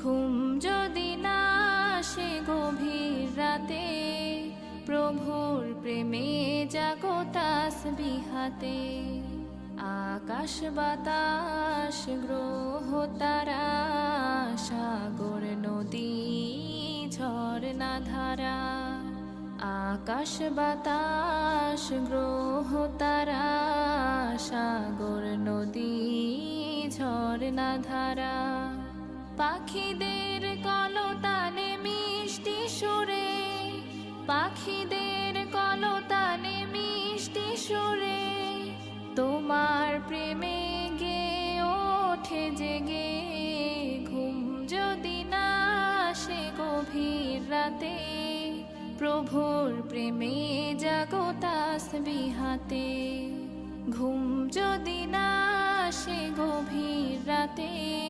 ঘুম যদি না আসে গভীর রাতে, প্রভুর প্রেমে জাগো তাসবিহাতে। আকাশ বাতাস গ্রহ তারা, সাগর নদী ঝরনা ধারা। আকাশ বাতাস গ্রহ তারা, সাগর নদী ঝরনা ধারা। পাখিদের কলতানে মিষ্টি সুরে, পাখিদের কলতানে মিষ্টি সুরে, তোমার প্রেমে গে ওঠে জেগে। ঘুম যদি না আসে গভীর রাতে, প্রভুর প্রেমে জাগো তাসবিহাতে। ঘুম যদি না আসে গভীর রাতে।